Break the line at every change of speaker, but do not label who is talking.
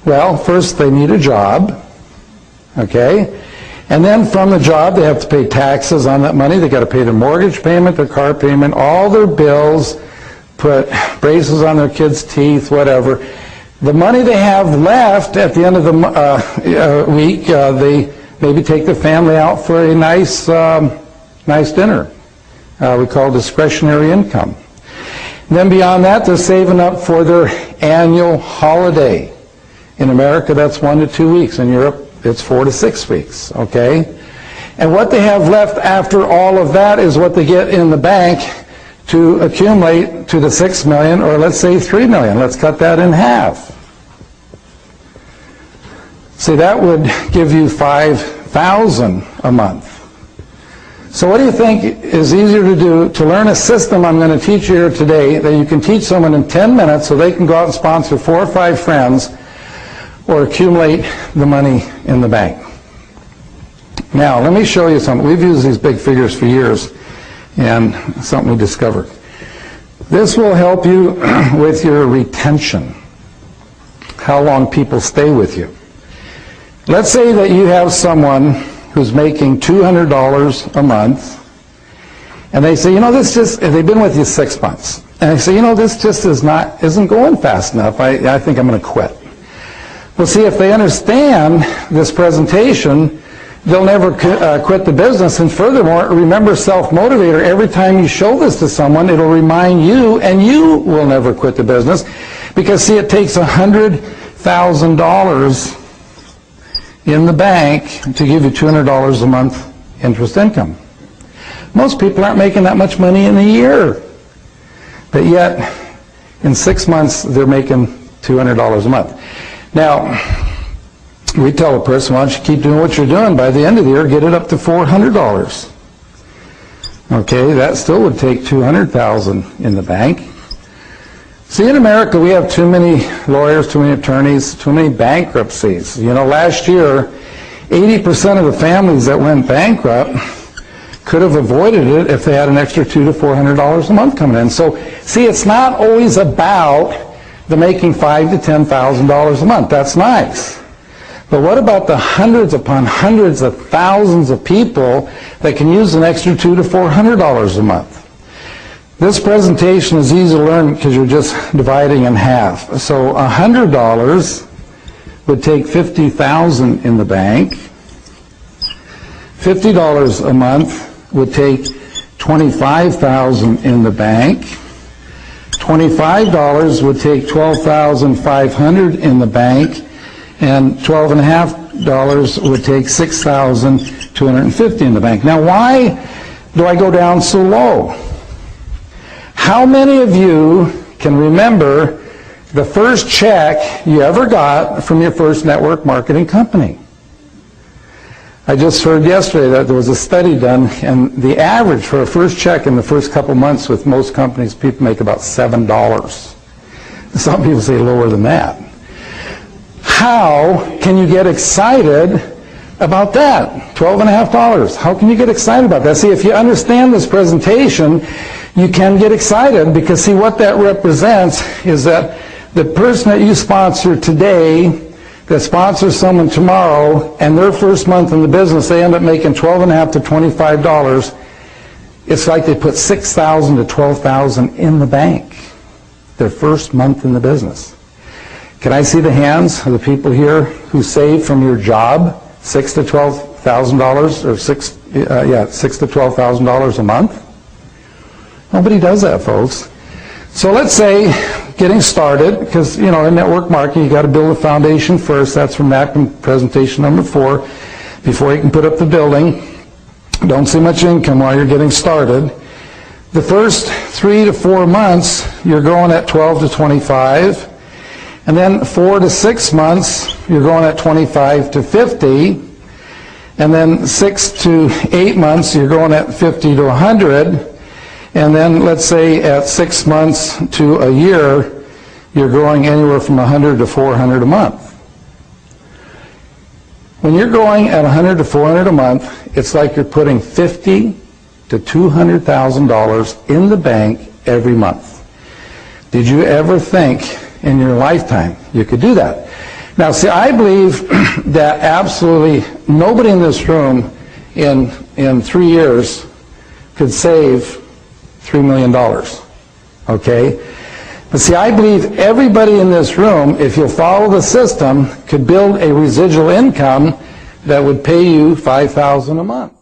Well, first they need a job, okay? And then from the job they have to pay taxes on that money. They got to pay their mortgage payment, their car payment, all their bills, put braces on their kids' teeth, whatever. The money they have left at the end of the week, they maybe take the family out for a nice dinner. We call it discretionary income. And then beyond that, they're saving up for their annual holiday. In America, that's 1 to 2 weeks. In Europe, it's 4 to 6 weeks, okay? And what they have left after all of that is what they get in the bank to accumulate to the $6 million, or let's say $3 million. Let's cut that in half. See, that would give you $5,000 a month. So what do you think is easier to do to learn a system I'm going to teach you here today that you can teach someone in 10 minutes so they can go out and sponsor 4 or 5 friends or accumulate the money in the bank? Now, let me show you something. We've used these big figures for years, and something we discovered. This will help you with your retention, how long people stay with you. Let's say that you have someone who's making $200 a month, and they say, you know, this just, they've been with you 6 months, and they say, you know, this just isn't going fast enough. I think I'm going to quit. Well, see, if they understand this presentation, they'll never quit the business. And furthermore, remember self-motivator. Every time you show this to someone, it'll remind you, and you will never quit the business. Because, see, it takes $100,000 in the bank to give you $200 a month interest income. Most people aren't making that much money in a year. But yet, in 6 months, they're making $200 a month. Now, we tell a person, why don't you keep doing what you're doing? By the end of the year, get it up to $400. Okay, that still would take $200,000 in the bank. See, in America, we have too many lawyers, too many attorneys, too many bankruptcies. You know, last year, 80% of the families that went bankrupt could have avoided it if they had an extra $200 to $400 a month coming in. So, see, it's not always about the making $5,000 to $10,000 a month. That's nice. But what about the hundreds upon hundreds of thousands of people that can use an extra $200 to $400 a month? This presentation is easy to learn because you're just dividing in half. So $100 would take $50,000 in the bank. $50 a month would take $25,000 in the bank. $25 would take $12,500 in the bank, and $12.50 would take $6,250 in the bank. Now, why do I go down so low? How many of you can remember the first check you ever got from your first network marketing company? I just heard yesterday that there was a study done, and the average for a first check in the first couple months with most companies, people make about $7. Some people say lower than that. How can you get excited about that? $12.50. How can you get excited about that? See, if you understand this presentation, you can get excited, because see, what that represents is that the person that you sponsor today that sponsors someone tomorrow, and their first month in the business, they end up making $12.50 to $25. It's like they put $6,000 to $12,000 in the bank their first month in the business. Can I see the hands of the people here who saved from your job $6,000 to $12,000, or $6,000 to $12,000 a month? Nobody does that, folks. So let's say, getting started, because, you know, in network marketing, you got to build a foundation first. That's from that presentation number 4. Before you can put up the building, don't see much income while you're getting started. The first 3 to 4 months, you're growing at 12 to 25. And then 4 to 6 months, you're growing at 25 to 50. And then 6 to 8 months, you're growing at 50 to 100. And then, let's say, at 6 months to a year, you're growing anywhere from 100 to 400 a month. When you're growing at 100 to 400 a month, it's like you're putting $50,000 to $200,000 in the bank every month. Did you ever think in your lifetime you could do that? Now, see, I believe that absolutely nobody in this room in 3 years could save $3 million, okay? But see, I believe everybody in this room, if you'll follow the system, could build a residual income that would pay you $5,000 a month.